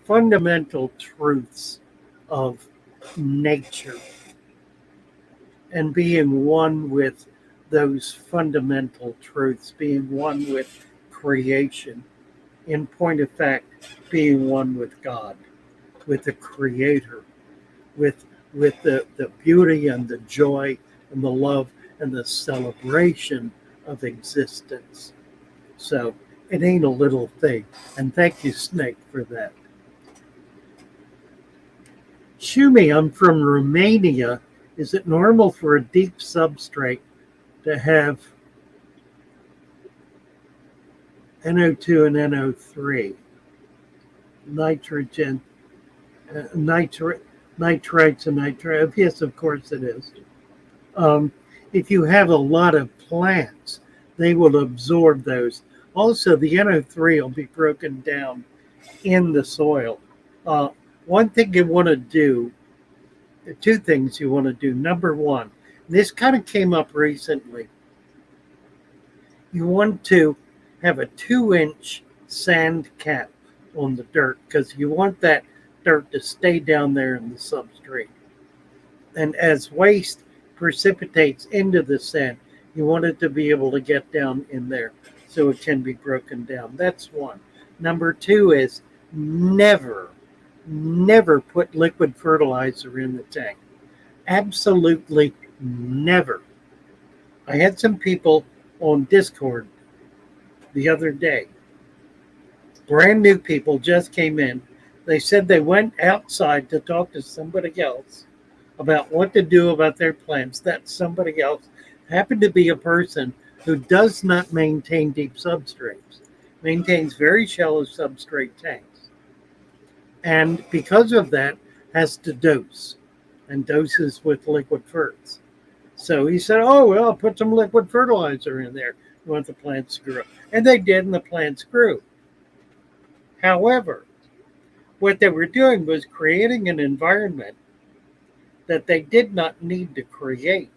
fundamental truths of nature and being one with those fundamental truths, being one with creation, in point of fact, being one with God, with the Creator, with the beauty and the joy and the love and the celebration of existence. So it ain't a little thing. And thank you, Snake, for that. Shumi, I'm from Romania. Is it normal for a deep substrate to have NO2 and NO3? Nitrogen, nitrites and nitrates. Yes, of course it is. If you have a lot of plants, they will absorb those. Also, the NO3 will be broken down in the soil. One thing you want to do, two things you want to do. Number one, this kind of came up recently. You want to have a 2-inch sand cap on the dirt because you want that dirt to stay down there in the substrate. And as waste precipitates into the sand, you want it to be able to get down in there so it can be broken down. That's one. Number two is never put liquid fertilizer in the tank. Absolutely never. I had some people on Discord the other day. Brand new people just came in. They said they went outside to talk to somebody else about what to do about their plants. That somebody else happened to be a person who does not maintain deep substrates, maintains very shallow substrate tanks. And because of that, has to dose and doses with liquid ferts. So he said, oh, well, I'll put some liquid fertilizer in there. We want the plants to grow. And they did, and the plants grew. However, what they were doing was creating an environment that they did not need to create.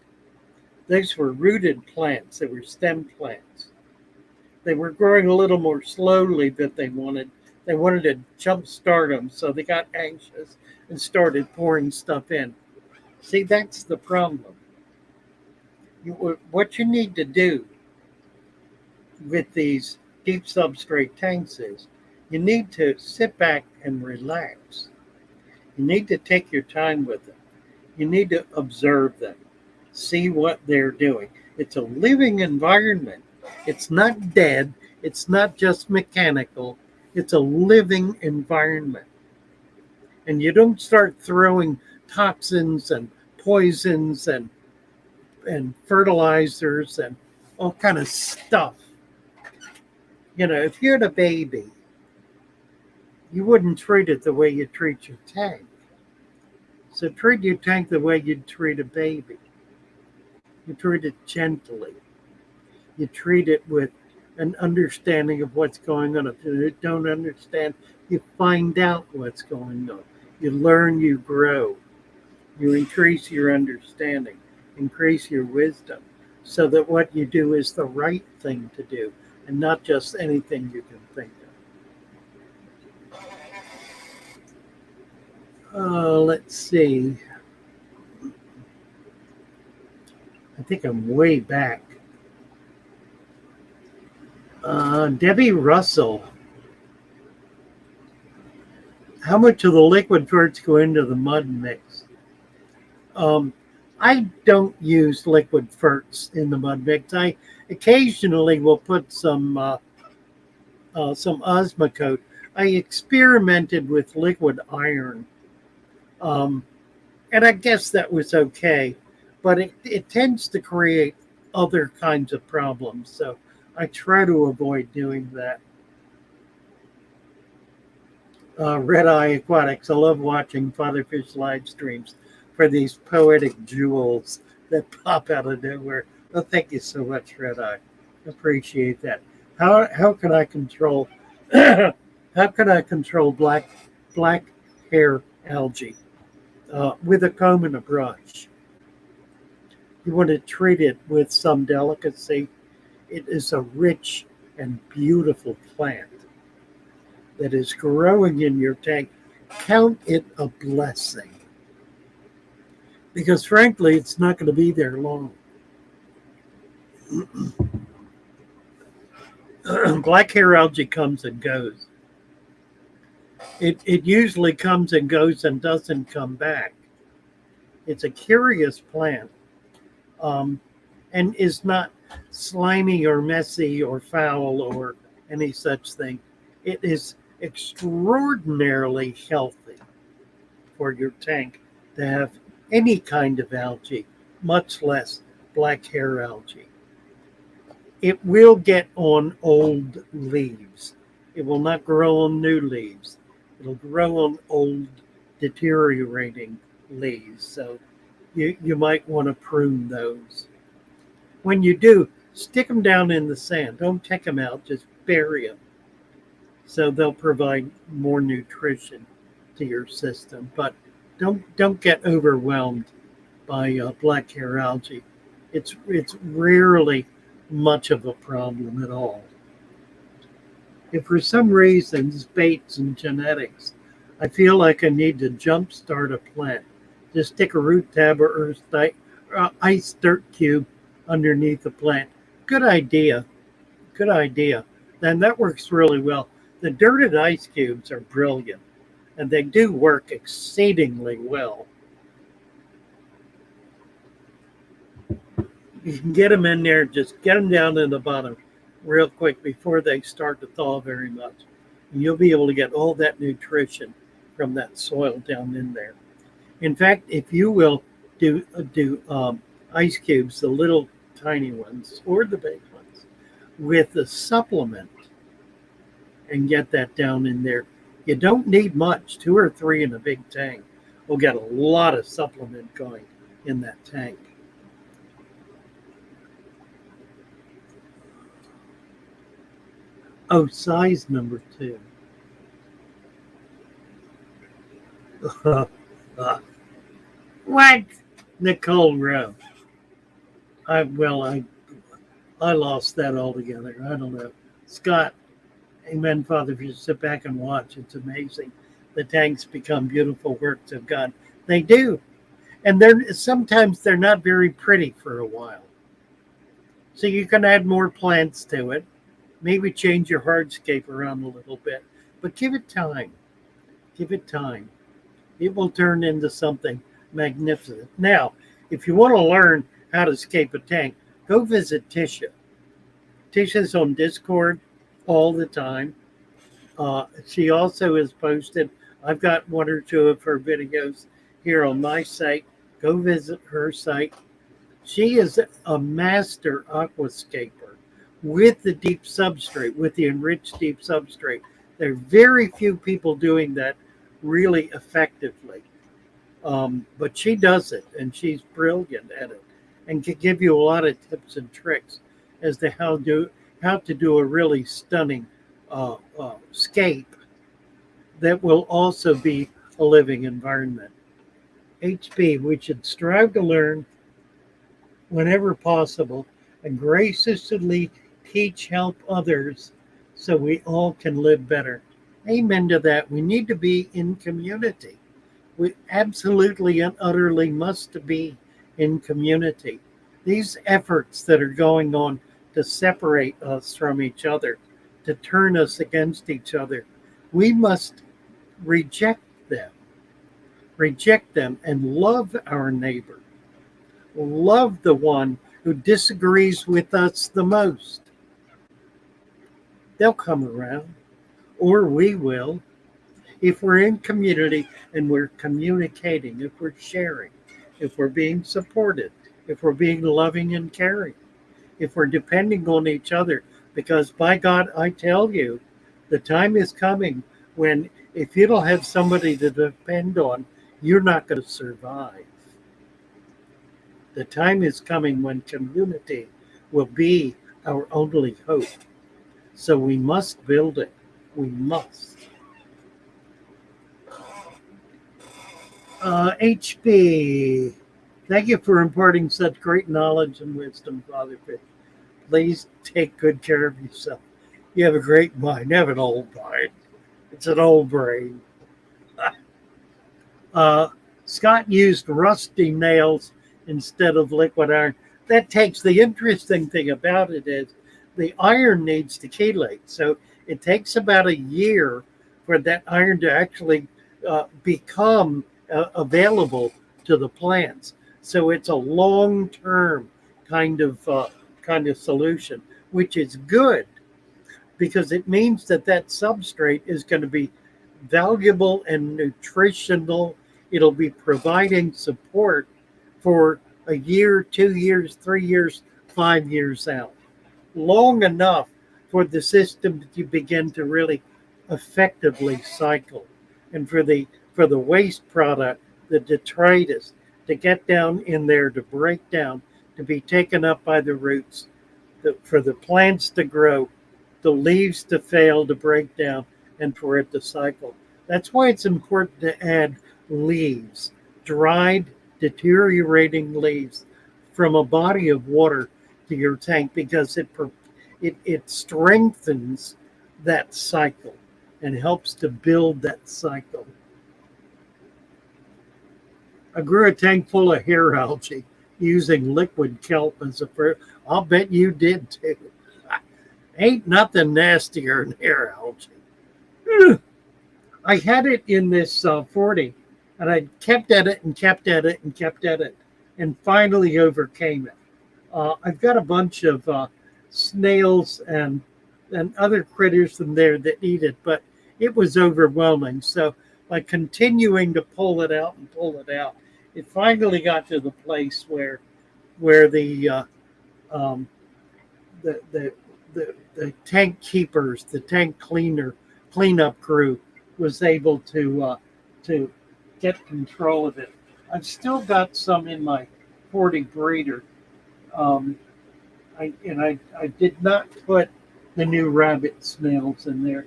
These were rooted plants. They were stem plants. They were growing a little more slowly than they wanted. They wanted to jumpstart them, so they got anxious and started pouring stuff in. See, that's the problem. What you need to do with these deep substrate tanks is you need to sit back and relax. You need to take your time with them. You need to observe them, see what they're doing. It's a living environment. It's not dead. It's not just mechanical. It's a living environment. And you don't start throwing toxins and poisons and fertilizers and all kind of stuff. You know, if you had a baby, you wouldn't treat it the way you treat your tank. So treat your tank the way you'd treat a baby. You treat it gently. You treat it with an understanding of what's going on. If you don't understand, you find out what's going on. You learn, you grow. You increase your understanding, increase your wisdom. so that what you do is the right thing to do and not just anything you can think of. Let's see. I think I'm way back. Debbie Russell. How much of the liquid ferts go into the mud mix? I don't use liquid ferts in the mud mix. I occasionally will put some Osmocote. I experimented with liquid iron, and I guess that was okay, but it tends to create other kinds of problems. So I try to avoid doing that. Red Eye Aquatics. I love watching Father Fish live streams for these poetic jewels that pop out of nowhere. Well, thank you so much, Red Eye. Appreciate that. How can I control how can I control black hair algae with a comb and a brush? You want to treat it with some delicacy. It is a rich and beautiful plant that is growing in your tank. Count it a blessing. Because frankly, it's not going to be there long. Black hair algae comes and goes. It usually comes and goes and doesn't come back. It's a curious plant, and is not slimy or messy or foul or any such thing. It is extraordinarily healthy for your tank to have any kind of algae, much less black hair algae. It will get on old leaves. It will not grow on new leaves. It'll grow on old, deteriorating leaves. So you might want to prune those. When you do, stick them down in the sand. Don't take them out, just bury them. So they'll provide more nutrition to your system. But don't get overwhelmed by black hair algae. It's rarely much of a problem at all. If for some reasons, baits and genetics, I feel like I need to jumpstart a plant, just stick a root tab or ice dirt cube underneath the plant. Good idea. Good idea. Then that works really well. The dirted ice cubes are brilliant, and they do work exceedingly well. You can get them in there, just get them down in the bottom real quick before they start to thaw very much. And you'll be able to get all that nutrition from that soil down in there. In fact, if you will do ice cubes, the little tiny ones or the big ones, with a supplement and get that down in there, you don't need much. 2 or 3 in a big tank will get a lot of supplement going in that tank. Oh, size number 2. What? Nicole Rowe. I lost that altogether. I don't know. Scott, amen, Father, if you sit back and watch, it's amazing. The tanks become beautiful works of God. They do. And sometimes they're not very pretty for a while. So you can add more plants to it. Maybe change your hardscape around a little bit. But give it time. Give it time. It will turn into something magnificent. Now, if you want to learn how to scape a tank, go visit Tisha. Tisha's on Discord all the time. She also has posted, I've got 1 or 2 of her videos here on my site. Go visit her site. She is a master aquascaper with the deep substrate, with the enriched deep substrate. There are very few people doing that really effectively. But she does it, and she's brilliant at it, and can give you a lot of tips and tricks as to how to do a really stunning scape that will also be a living environment. HB, we should strive to learn whenever possible and graciously teach, help others so we all can live better. Amen to that. We need to be in community. We absolutely and utterly must be in community. These efforts that are going on to separate us from each other, to turn us against each other, we must reject them and love our neighbor. Love the one who disagrees with us the most. They'll come around, or we will, if we're in community and we're communicating, if we're sharing, if we're being supported, if we're being loving and caring, if we're depending on each other. Because by God, I tell you, the time is coming when if you don't have somebody to depend on, you're not going to survive. The time is coming when community will be our only hope. So we must build it. We must. HB, thank you for imparting such great knowledge and wisdom, Father Fish. Please take good care of yourself. You have a great mind. You have an old mind. It's an old brain. Scott used rusty nails instead of liquid iron. That takes the interesting thing about it is the iron needs to chelate. So it takes about a year for that iron to actually become available to the plants. So it's a long-term kind of solution, which is good because it means that substrate is going to be valuable and nutritional. It'll be providing support for a year, 2 years, 3 years, 5 years out. Long enough for the system to begin to really effectively cycle. And for the waste product, the detritus, to get down in there, to break down, to be taken up by the roots, for the plants to grow, the leaves to fail, to break down, and for it to cycle. That's why it's important to add leaves, dried, deteriorating leaves from a body of water to your tank because it strengthens that cycle and helps to build that cycle. I grew a tank full of hair algae using liquid kelp as a first. I'll bet you did too. Ain't nothing nastier than hair algae. I had it in this 40, and I kept at it and kept at it and kept at it, and finally overcame it. I've got a bunch of snails and other critters in there that eat it, but it was overwhelming. So by continuing to pull it out, it finally got to the place where the tank keepers, the tank cleanup crew was able to get control of it. I've still got some in my 40 breeder. I did not put the new rabbit snails in there.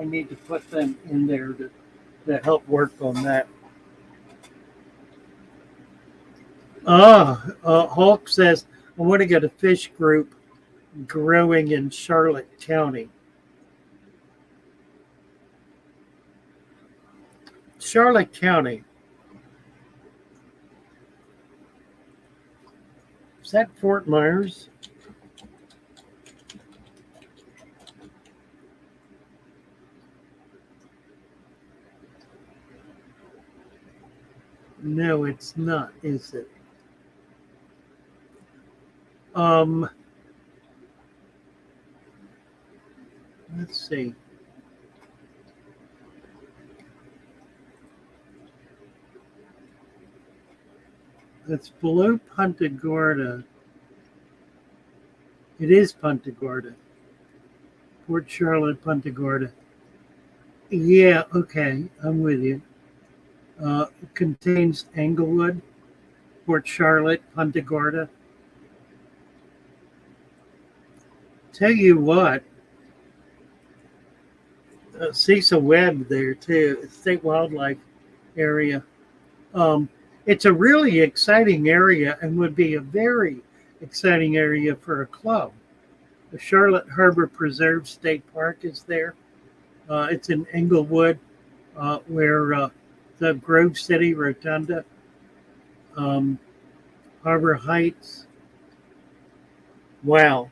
I need to put them in there to help work on that. Hulk says, I want to get a fish group growing in Charlotte County. Charlotte County. Is that Fort Myers? No, it's not, is it? Let's see. That's below Punta Gorda. It is Punta Gorda. Port Charlotte, Punta Gorda. Yeah, okay, I'm with you. It contains Englewood, Port Charlotte, Punta Gorda. Tell you what, Cecil Webb there too, State Wildlife Area. It's a really exciting area and would be a very exciting area for a club. The Charlotte Harbor Preserve State Park is there. It's in Englewood, where the Grove City Rotunda, um, Harbor Heights. Wow.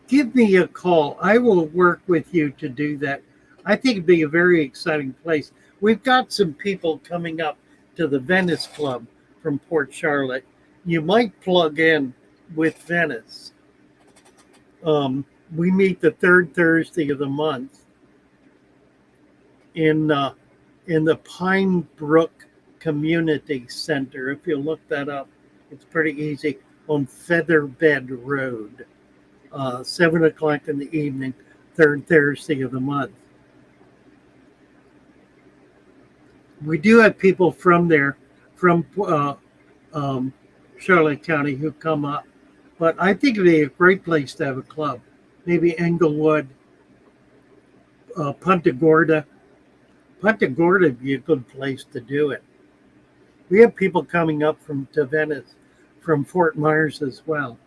Give me a call. I will work with you to do that. I think it'd be a very exciting place. We've got some people coming up to the Venice Club from Port Charlotte. You might plug in with Venice. We meet the third Thursday of the month in the Pine Brook Community Center. If you look that up, it's pretty easy, on Featherbed Road. 7 o'clock in the evening, third Thursday of the month. We do have people from there, from Charlotte County, who come up, but I think it'd be a great place to have a club. Maybe Englewood, Punta Gorda. Punta Gorda would be a good place to do it. We have people coming up to Venice from Fort Myers as well.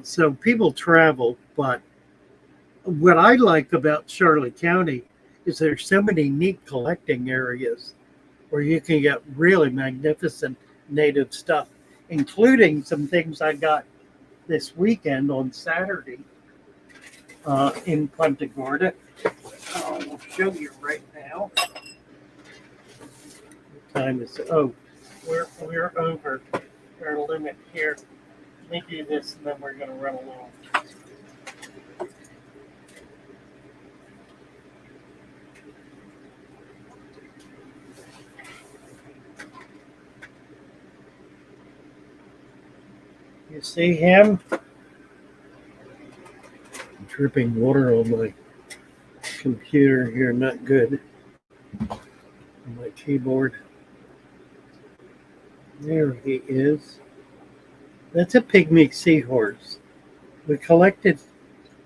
So people travel, but what I like about Charlotte County is there's so many neat collecting areas where you can get really magnificent native stuff, including some things I got this weekend on Saturday in Punta Gorda. I'll show you right now. What time is it? Oh, we're over our limit here. Let me do this and then we're going to run along. You see him? I'm dripping water on my computer here, not good. On my keyboard. There he is. That's a pygmy seahorse. We collected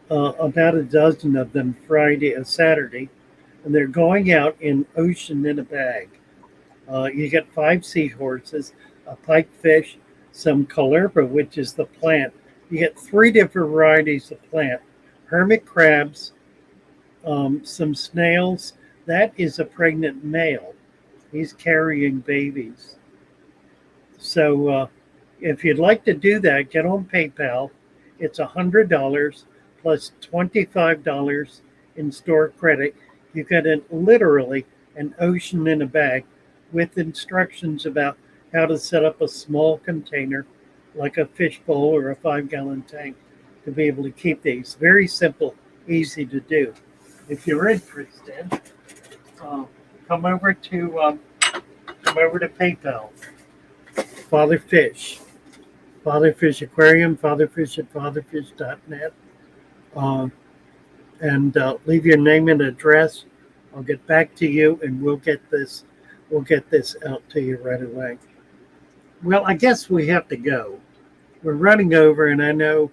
about a dozen of them Saturday, and they're going out in Ocean in a Bag. You get 5 seahorses, a pipefish, some caulerpa, which is the plant. You get 3 different varieties of plant. Hermit crabs, some snails. That is a pregnant male. He's carrying babies. So if you'd like to do that, get on PayPal. It's $100 plus $25 in store credit. You get literally an ocean in a bag with instructions about how to set up a small container like a fish bowl or a 5-gallon tank to be able to keep these. Very simple, easy to do. If you're interested, come over to PayPal. Father Fish Aquarium, fatherfish at fatherfish.net, and leave your name and address. I'll get back to you, and we'll get this out to you right away. Well, I guess we have to go. We're running over, and I know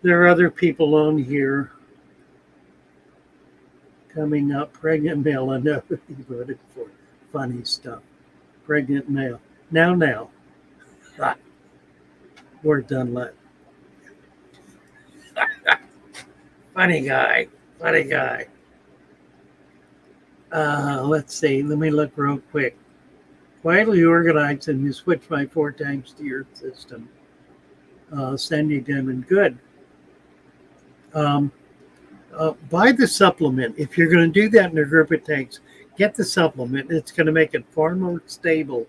there are other people on here coming up. Pregnant male, I know you voted for funny stuff. Pregnant male. Now. We're done. Funny guy. Let's see. Let me look real quick. Quietly organized, and you switch my 4 tanks to your system. Sandy Demon, good. Buy the supplement. If you're going to do that in a group of tanks, get the supplement. It's going to make it far more stable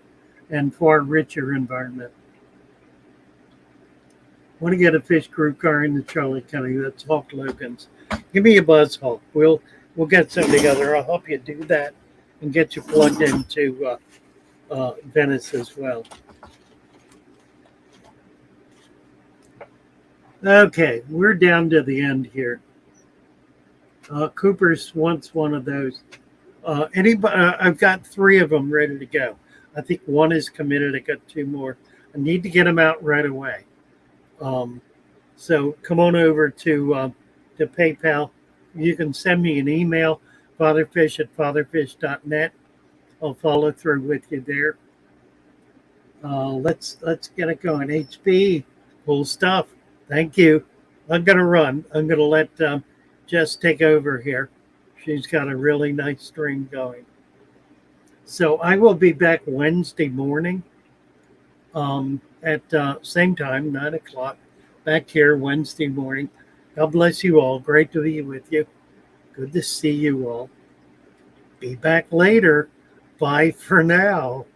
and far richer environment. Want to get a fish crew car in the Charlotte County? That's Hawk Logan's. Give me a buzz, Hawk. We'll get something together. I'll help you do that and get you plugged into Venice as well. Okay, we're down to the end here. Cooper's wants one of those. Anybody? I've got 3 of them ready to go. I think 1 is committed. I got 2 more. I need to get them out right away. So come on over to PayPal. You can send me an email, fatherfish@fatherfish.net. I'll follow through with you there. Let's get it going. HB, cool stuff. Thank you. I'm gonna run. I'm gonna let Jess take over here. She's got a really nice stream going. So I will be back Wednesday morning at same time, 9 o'clock. Back here Wednesday morning. God bless you all. Great to be with you. Good to see you all. Be back later. Bye for now.